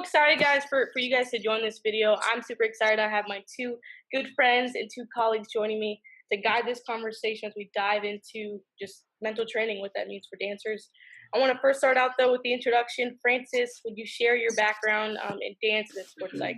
excited, guys, for you guys to join this video. I'm super excited. I have my two good friends and two colleagues joining me to guide this conversation as we dive into just mental training, what that means for dancers. I want to first start out, though, with the introduction. Francis, would you share your background in dance and sports psych?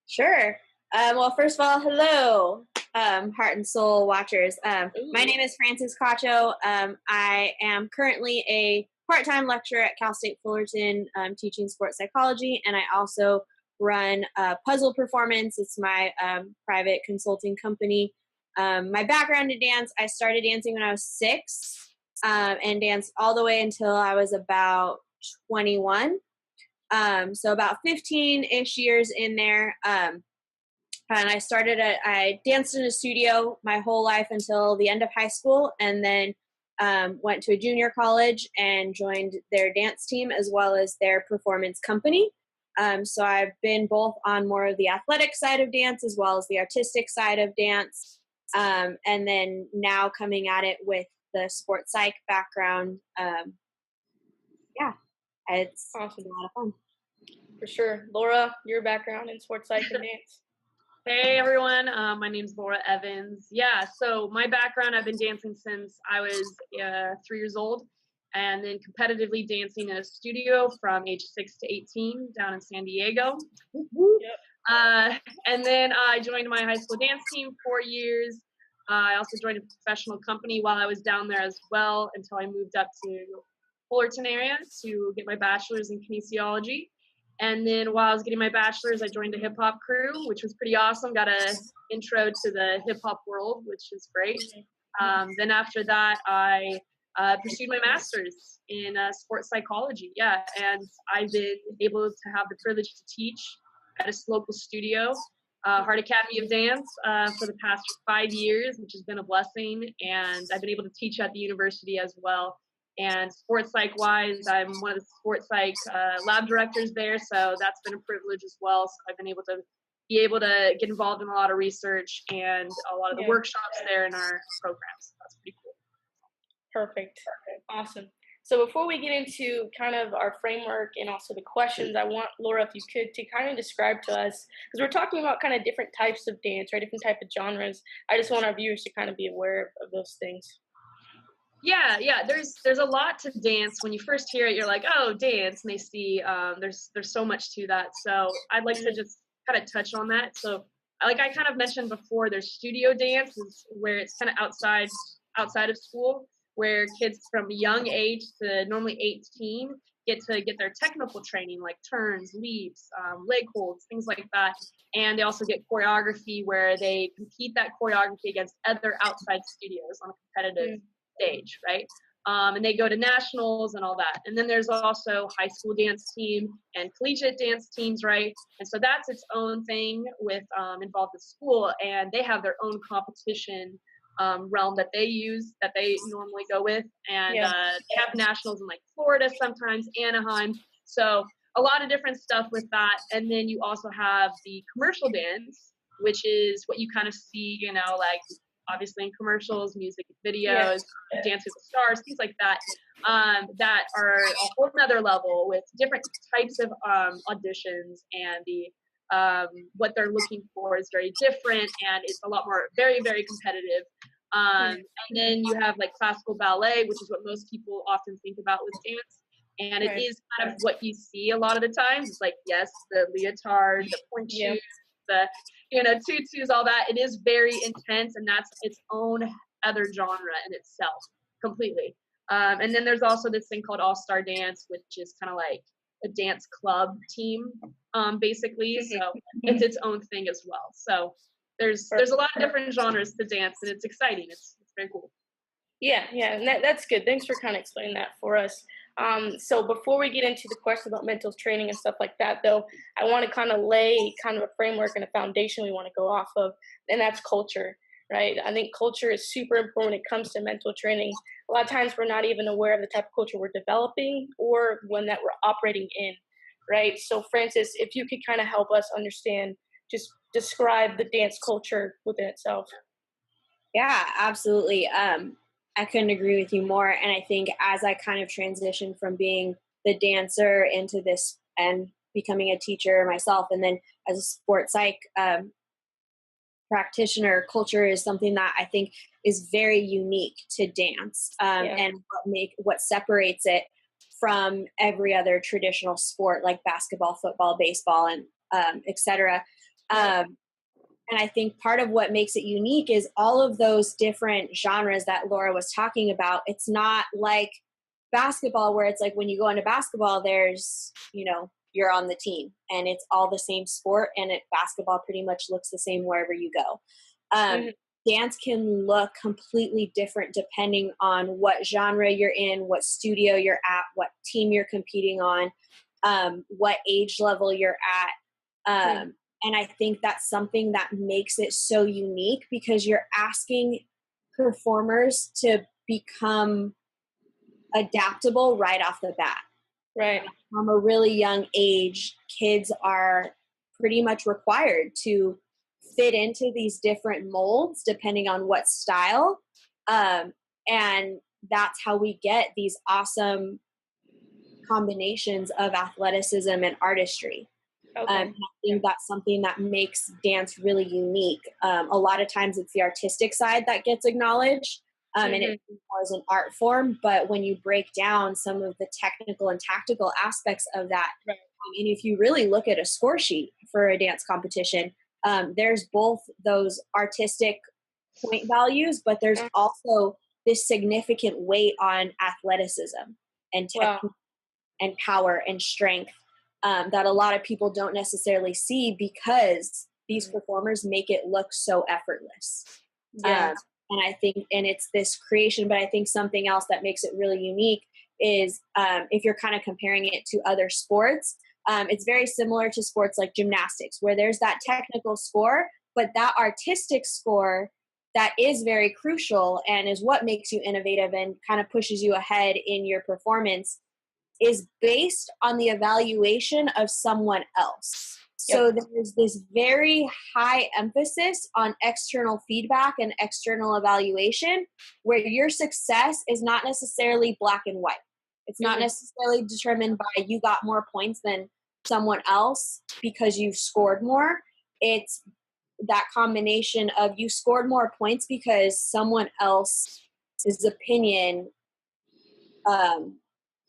Sure. Well, first of all, hello, Heart and Soul watchers. My name is Francis Cacho. I am currently a part-time lecturer at Cal State Fullerton, teaching sports psychology, and I also run Puzzle Performance. It's my private consulting company. My background in dance, I started dancing when I was 6 and danced all the way until I was about 21. So about 15-ish years in there. And I danced in a studio my whole life until the end of high school, and then went to a junior college and joined their dance team as well as their performance company. So I've been both on more of the athletic side of dance as well as the artistic side of dance. And then now coming at it with the sports psych background. It's awesome. A lot of fun. For sure. Laura, your background in sports psych and dance. Hey everyone, my name's Laura Evans. Yeah, so my background, I've been dancing since I was 3 years old, and then competitively dancing in a studio from age 6 to 18 down in San Diego. Yep. And then I joined my high school dance team 4 years. I also joined a professional company while I was down there as well until I moved up to Fullerton area to get my bachelor's in kinesiology. And then while I was getting my bachelor's, I joined a hip hop crew, which was pretty awesome. Got an intro to the hip hop world, which is great. Then after that, I pursued my master's in sports psychology. Yeah, and I've been able to have the privilege to teach at a local studio, Hart Academy of Dance, for the past 5 years, which has been a blessing. And I've been able to teach at the university as well. And sports psych wise, I'm one of the sports psych lab directors there, so that's been a privilege as well. So I've been able to get involved in a lot of research and a lot of the workshops there in our programs. That's pretty cool. Perfect. Awesome. So before we get into kind of our framework and also the questions, I want Laura, if you could, to kind of describe to us, because we're talking about kind of different types of dance, right? Different type of genres. I just want our viewers to kind of be aware of those things. Yeah. There's a lot to dance. When you first hear it, you're like, oh, dance, and they see there's so much to that. So I'd like to just kind of touch on that. So like I kind of mentioned before, there's studio dance, where it's kind of outside of school, where kids from a young age to normally 18 get their technical training, like turns, leaps, leg holds, things like that. And they also get choreography, where they compete that choreography against other outside studios on a competitive stage, right? And they go to nationals and all that. And then there's also high school dance team and collegiate dance teams, right? And so that's its own thing with involved with school, and they have their own competition realm that they normally go with. And they have nationals in like Florida sometimes, Anaheim. So a lot of different stuff with that. And then you also have the commercial dance, which is what you kind of see, like obviously in commercials, music videos, Dance with the Stars, things like that, that are a whole nother level with different types of auditions, and the what they're looking for is very different, and it's a lot more very, very competitive. And then you have like classical ballet, which is what most people often think about with dance. And it is kind of what you see a lot of the times. It's like, yes, the leotard, the point shoes, the tutus, all that. It is very intense, and that's its own other genre in itself, completely. And then there's also this thing called All-Star Dance, which is kind of like a dance club team, basically. So it's its own thing as well. So there's a lot of different genres to dance, and it's exciting. It's very cool. Yeah, and that's good. Thanks for kind of explaining that for us. So before we get into the question about mental training and stuff like that, though, I want to kind of lay kind of a framework and a foundation we want to go off of, and that's culture, right? I think culture is super important when it comes to mental training. A lot of times we're not even aware of the type of culture we're developing or one that we're operating in, right? So Francis, if you could kind of help us understand, just describe the dance culture within itself. Yeah, absolutely. I couldn't agree with you more. And I think as I kind of transitioned from being the dancer into this and becoming a teacher myself, and then as a sports psych practitioner, culture is something that I think is very unique to dance, and what separates it from every other traditional sport like basketball, football, baseball, and etc. And I think part of what makes it unique is all of those different genres that Laura was talking about. It's not like basketball where it's like when you go into basketball, there's, you're on the team and it's all the same sport, and basketball pretty much looks the same wherever you go. Dance can look completely different depending on what genre you're in, what studio you're at, what team you're competing on, what age level you're at. And I think that's something that makes it so unique, because you're asking performers to become adaptable right off the bat. Right. From a really young age, kids are pretty much required to fit into these different molds depending on what style. And that's how we get these awesome combinations of athleticism and artistry. Okay. I think that's something that makes dance really unique. A lot of times it's the artistic side that gets acknowledged, and it's more as an art form. But when you break down some of the technical and tactical aspects of that, and if you really look at a score sheet for a dance competition, there's both those artistic point values, but there's also this significant weight on athleticism and technique and power and strength. That a lot of people don't necessarily see, because these performers make it look so effortless. And I think, and it's this creation, but I think something else that makes it really unique is if you're kind of comparing it to other sports, it's very similar to sports like gymnastics, where there's that technical score, but that artistic score that is very crucial and is what makes you innovative and kind of pushes you ahead in your performance, is based on the evaluation of someone else. So there's this very high emphasis on external feedback and external evaluation, where your success is not necessarily black and white. It's not necessarily determined by you got more points than someone else because you scored more. It's that combination of you scored more points because someone else's opinion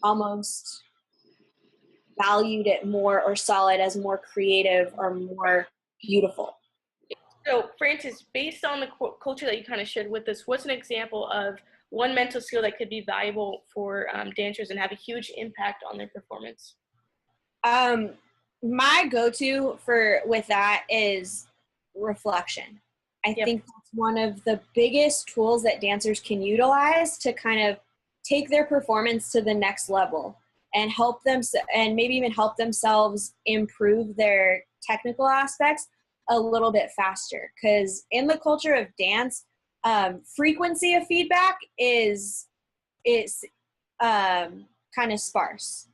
almost valued it more or saw it as more creative or more beautiful. So, Francis, based on the culture that you kind of shared with us, what's an example of one mental skill that could be valuable for dancers and have a huge impact on their performance? My go-to with that is reflection. I think that's one of the biggest tools that dancers can utilize to kind of take their performance to the next level and help them, and maybe even help themselves improve their technical aspects a little bit faster. Because in the culture of dance, frequency of feedback is kind of sparse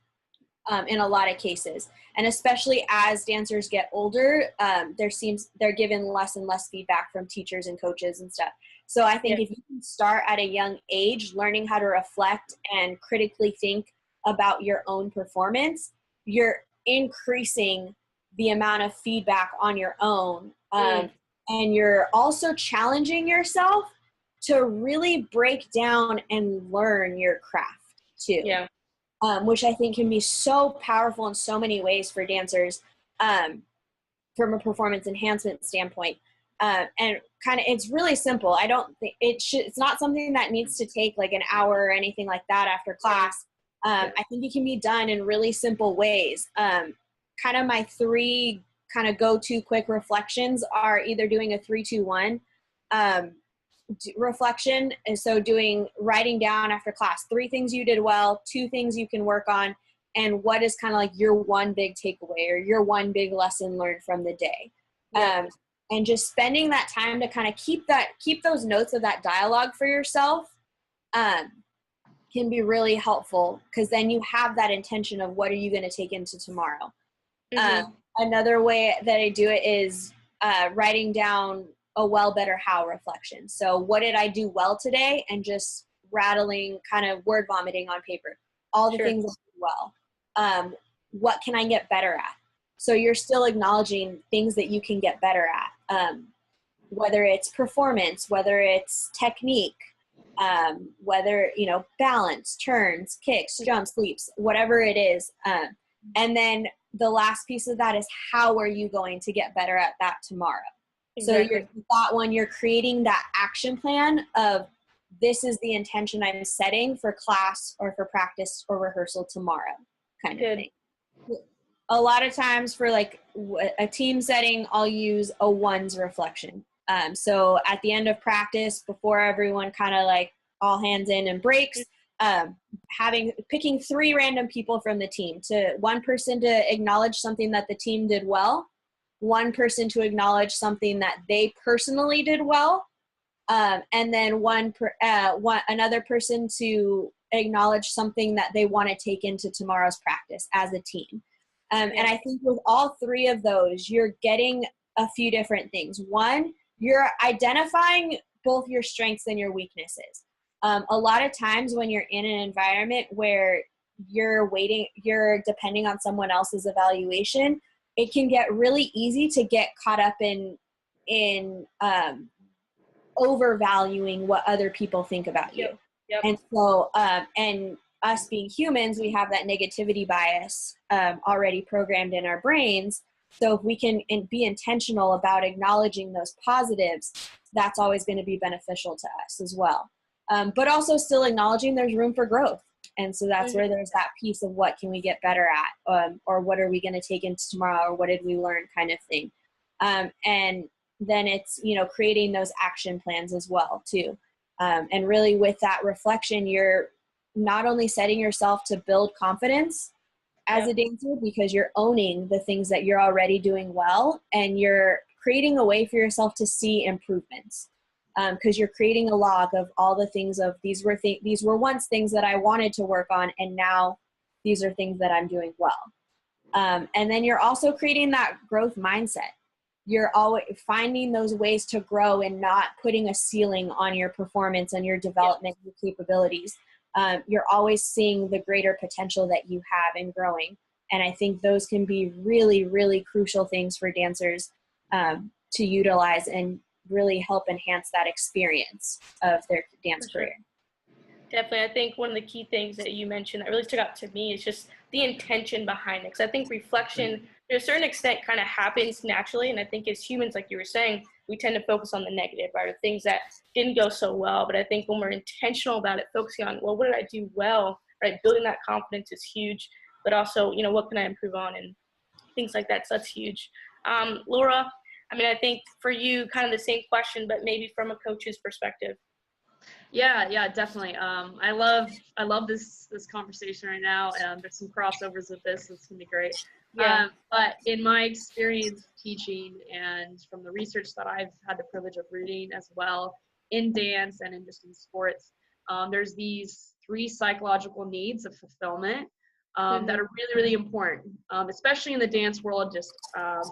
in a lot of cases. And especially as dancers get older, they're given less and less feedback from teachers and coaches and stuff. So I think if you can start at a young age learning how to reflect and critically think about your own performance, you're increasing the amount of feedback on your own. And you're also challenging yourself to really break down and learn your craft too. Which I think can be so powerful in so many ways for dancers from a performance enhancement standpoint. And kind of, it's really simple. I don't think it's not something that needs to take like an hour or anything like that after class. I think it can be done in really simple ways. Kind of my three kind of go-to quick reflections are either doing a 3-2-1 reflection. And so writing down after class, 3 things you did well, 2 things you can work on, and what is kind of like your one big takeaway or your one big lesson learned from the day. And just spending that time to kind of keep those notes of that dialogue for yourself can be really helpful, because then you have that intention of what are you going to take into tomorrow. Another way that I do it is writing down a well, better, how reflection. So what did I do well today? And just rattling, kind of word vomiting on paper, all the things I did well. What can I get better at? So you're still acknowledging things that you can get better at, whether it's performance, whether it's technique, whether, balance, turns, kicks, jumps, leaps, whatever it is. And then the last piece of that is, how are you going to get better at that tomorrow? Exactly. So you're creating that action plan of, this is the intention I'm setting for class or for practice or rehearsal tomorrow, kind of thing. A lot of times for like a team setting, I'll use a ones reflection. So at the end of practice, before everyone kind of like all hands in and breaks, picking 3 random people from the team, one person to acknowledge something that the team did well, one person to acknowledge something that they personally did well, and then another person to acknowledge something that they want to take into tomorrow's practice as a team. And I think with all 3 of those, you're getting a few different things. One, you're identifying both your strengths and your weaknesses. A lot of times when you're in an environment where you're depending on someone else's evaluation, it can get really easy to get caught up in overvaluing what other people think about you. Yep. And so, and us being humans, we have that negativity bias already programmed in our brains. So if we can be intentional about acknowledging those positives, that's always going to be beneficial to us as well. But also still acknowledging there's room for growth. And so that's where there's that piece of, what can we get better at, or what are we going to take into tomorrow, or what did we learn, kind of thing. And then it's, creating those action plans as well too. And really with that reflection, you're not only setting yourself to build confidence as a dancer, because you're owning the things that you're already doing well, and you're creating a way for yourself to see improvements. Because you're creating a log of all the things of, these were once things that I wanted to work on, and now these are things that I'm doing well. And then you're also creating that growth mindset. You're always finding those ways to grow and not putting a ceiling on your performance and your development, your capabilities. You're always seeing the greater potential that you have in growing. And I think those can be really, really crucial things for dancers to utilize and really help enhance that experience of their dance career. Definitely. I think one of the key things that you mentioned that really stuck out to me is just the intention behind it. Because I think reflection, to a certain extent, kind of happens naturally. And I think as humans, like you were saying, we tend to focus on the negative, right? Or things that didn't go so well. But I think when we're intentional about it, focusing on, well, what did I do well, right? Building that confidence is huge. But also, what can I improve on, and things like that. So that's huge. Laura, I think for you, kind of the same question, but maybe from a coach's perspective. Yeah, definitely. I love this conversation right now. There's some crossovers with this. It's gonna be great. But in my experience teaching, and from the research that I've had the privilege of reading as well in dance and in just in sports, there's these 3 psychological needs of fulfillment that are really, really important, especially in the dance world,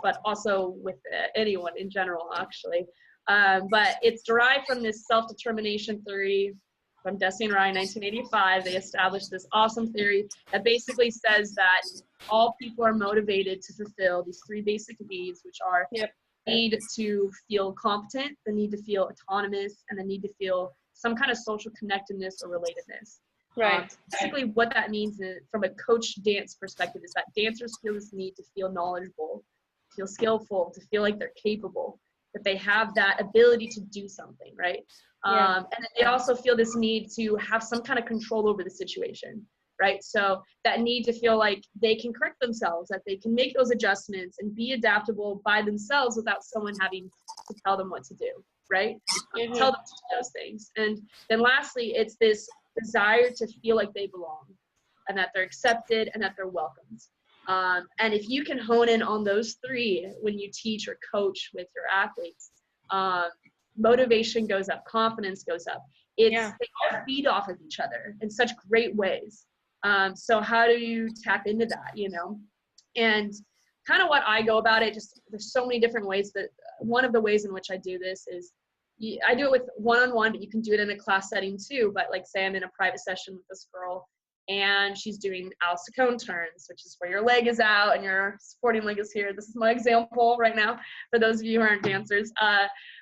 but also with anyone in general, actually. But it's derived from this self-determination theory from Deci and Ryan, 1985. They established this awesome theory that basically says that all people are motivated to fulfill these 3 basic needs, which are the need to feel competent, the need to feel autonomous, and the need to feel some kind of social connectedness or relatedness. Right. Basically what that means from a coach dance perspective is that dancers feel this need to feel knowledgeable, feel skillful, to feel like they're capable, that they have that ability to do something, right? And then they also feel this need to have some kind of control over the situation, right? So that need to feel like they can correct themselves, that they can make those adjustments and be adaptable by themselves without someone having to tell them what to do, right? Tell them to do those things. And then lastly, it's this desire to feel like they belong, and that they're accepted, and that they're welcomed. And if you can hone in on those 3 when you teach or coach with your athletes, motivation goes up, confidence goes up. They all feed off of each other in such great ways. So how do you tap into that, And kind of what I go about it, just there's so many different ways. That one of the ways in which I do this is I do it with one-on-one, but you can do it in a class setting too. But like say I'm in a private session with this girl, and she's doing Alsacone turns, which is where your leg is out and your supporting leg is here. This is my example right now for those of you who aren't dancers.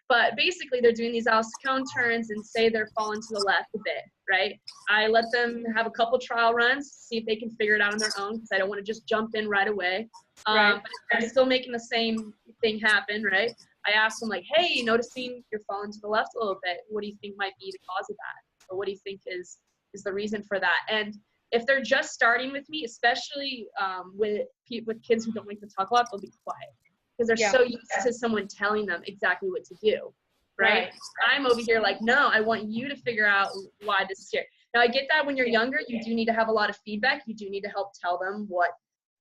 But basically they're doing these Alsacone turns and say they're falling to the left a bit, right? I let them have a couple trial runs, see if they can figure it out on their own, because I don't want to just jump in right away. But if they're still making the same thing happen, right? I ask them like, hey, noticing you're falling to the left a little bit. What do you think might be the cause of that? Or what do you think is the reason for that? And if they're just starting with me, especially with kids who don't like to talk a lot, they'll be quiet because they're so used to someone telling them exactly what to do, right? I'm over here like, no, I want you to figure out why this is here. Now, I get that when you're younger, you do need to have a lot of feedback. You do need to help tell them what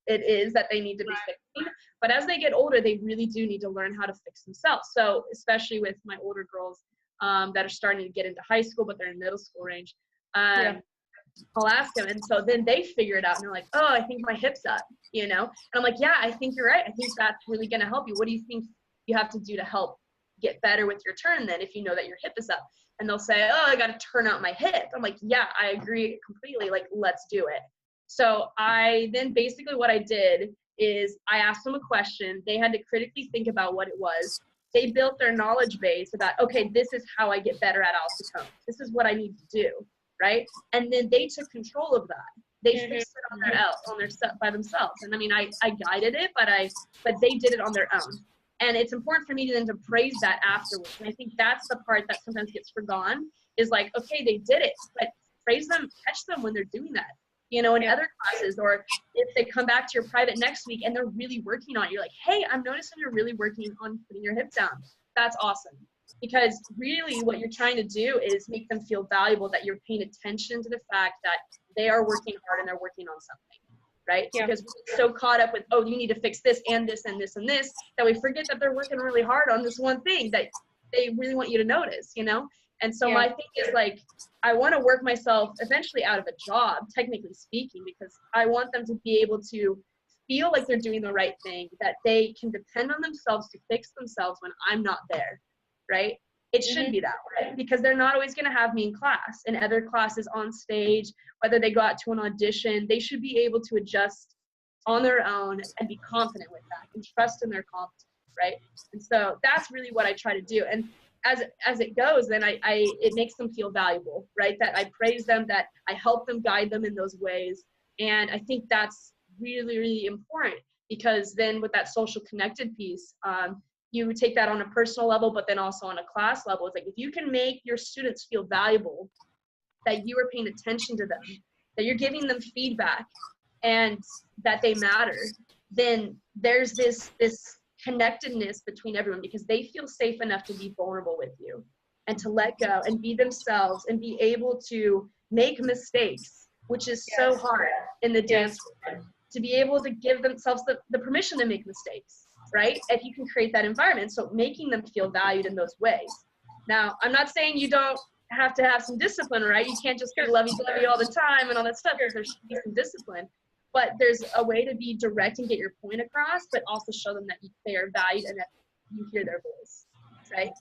it is that they need to be fixing. But as they get older, they really do need to learn how to fix themselves. So especially with my older girls that are starting to get into high school, but they're in middle school range, I'll ask them. And so then they figure it out and they're like, oh, I think my hip's up, you know? And I'm like, yeah, I think you're right. I think that's really going to help you. What do you think you have to do to help get better with your turn then if you know that your hip is up? And they'll say, oh, I got to turn out my hip. I'm like, yeah, I agree completely. Like, let's do it. So I then basically what I did is I asked them a question. They had to critically think about what it was. They built their knowledge base about, okay, this is how I get better at Alsacone. This is what I need to do, right? And then they took control of that. They fixed it on their by themselves. And I mean, I guided it, but they did it on their own. And it's important for me to then to praise that afterwards. And I think that's the part that sometimes gets forgotten is like, okay, they did it, but praise them, catch them when they're doing that. You know, in other classes, or if they come back to your private next week and they're really working on it, you're like, hey, I'm noticing you're really working on putting your hip down. That's awesome. Because really what you're trying to do is make them feel valuable, that you're paying attention to the fact that they are working hard and they're working on something, right? Because we're so caught up with, oh, you need to fix this and this and this and this, that we forget that they're working really hard on this one thing that they really want you to notice, you know? And so my thing is like, I want to work myself eventually out of a job, technically speaking, because I want them to be able to feel like they're doing the right thing, that they can depend on themselves to fix themselves when I'm not there, right? It should be that way because they're not always going to have me in class. In other classes on stage, whether they go out to an audition, they should be able to adjust on their own and be confident with that and trust in their competence, right? And so that's really what I try to do. And as it goes, then it makes them feel valuable, right? That I praise them, that I help them, guide them in those ways. And I think that's really, really important because then with that social connected piece, you take that on a personal level, but then also on a class level. It's like, if you can make your students feel valuable, that you are paying attention to them, that you're giving them feedback and that they matter, then there's this connectedness between everyone because they feel safe enough to be vulnerable with you and to let go and be themselves and be able to make mistakes, which is so hard in the dance world, to be able to give themselves the permission to make mistakes, right? If you can create that environment, so making them feel valued in those ways. Now, I'm not saying you don't have to have some discipline, right? You can't just be lovey-dovey all the time and all that stuff. There should be some discipline. But there's a way to be direct and get your point across, but also show them that they are valued and that you hear their voice, right?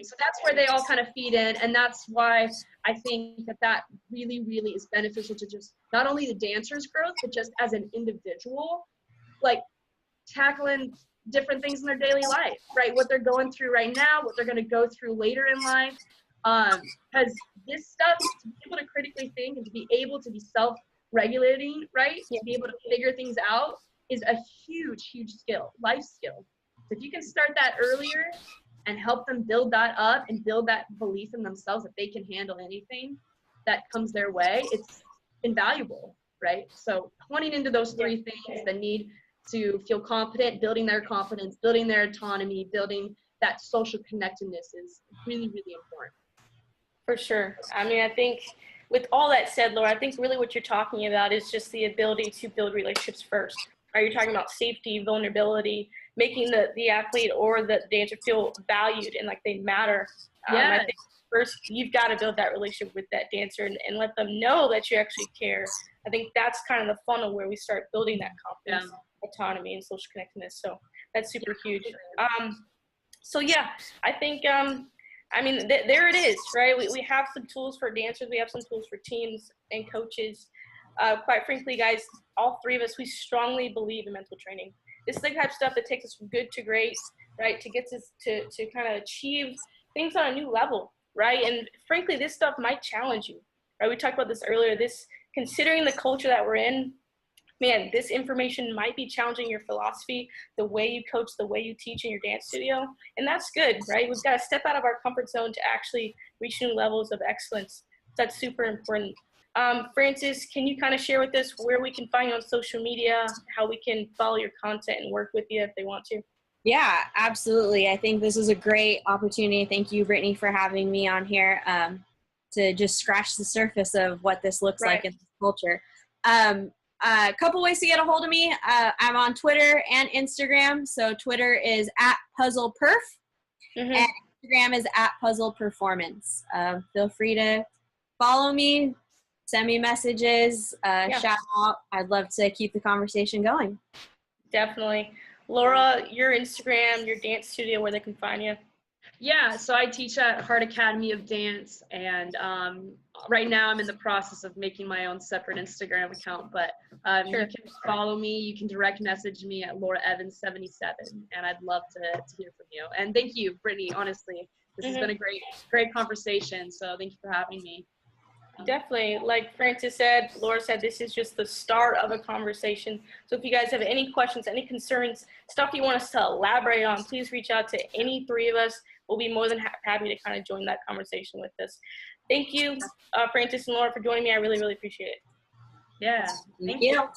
So that's where they all kind of feed in. And that's why I think that really, really is beneficial to just not only the dancer's growth, but just as an individual, like tackling different things in their daily life, right? What they're going through right now, what they're going to go through later in life. Because this stuff, to be able to critically think and to be able to be self-regulating, right? To be able to figure things out is a huge, huge skill, life skill. So if you can start that earlier and help them build that up and build that belief in themselves that they can handle anything that comes their way, it's invaluable, right? So pointing into those three things, the need to feel confident, building their confidence, building their autonomy, building that social connectedness is really, really important. For sure. I mean, I think with all that said, Laura, I think really what you're talking about is just the ability to build relationships first. Are you talking about safety, vulnerability, making the athlete or the dancer feel valued and like they matter? I think first you've got to build that relationship with that dancer and let them know that you actually care. I think that's kind of the funnel where we start building that confidence, autonomy, and social connectedness. So that's super huge. So yeah, I think, I mean, there it is, right? We have some tools for dancers. We have some tools for teams and coaches. Quite frankly, guys, all three of us, we strongly believe in mental training. This is the type of stuff that takes us from good to great, right? To get us to kind of achieve things on a new level, right? And frankly, this stuff might challenge you, right? We talked about this earlier. Considering the culture that we're in, man, this information might be challenging your philosophy, the way you coach, the way you teach in your dance studio. And that's good, right? We've got to step out of our comfort zone to actually reach new levels of excellence. That's super important. Francis, can you kind of share with us where we can find you on social media, how we can follow your content and work with you if they want to? Yeah, absolutely. I think this is a great opportunity. Thank you, Brittany, for having me on here to just scratch the surface of what this looks like in this culture. A couple ways to get a hold of me. I'm on Twitter and Instagram. So Twitter is @puzzleperf, and Instagram is @puzzleperformance. Feel free to follow me, send me messages, shout out. I'd love to keep the conversation going. Definitely. Laura, your Instagram, your dance studio, where they can find you. Yeah, so I teach at Hart Academy of Dance, and right now I'm in the process of making my own separate Instagram account, but you can follow me, you can direct message me at LauraEvans77, and I'd love to hear from you. And thank you, Brittany, honestly. This has been a great conversation, so thank you for having me. Definitely. Like Francis said, Laura said, this is just the start of a conversation. So if you guys have any questions, any concerns, stuff you want us to elaborate on, please reach out to any three of us. We'll be more than happy to kind of join that conversation with us. Thank you, Francis and Laura, for joining me. I really, really appreciate it. Yeah. Thank you.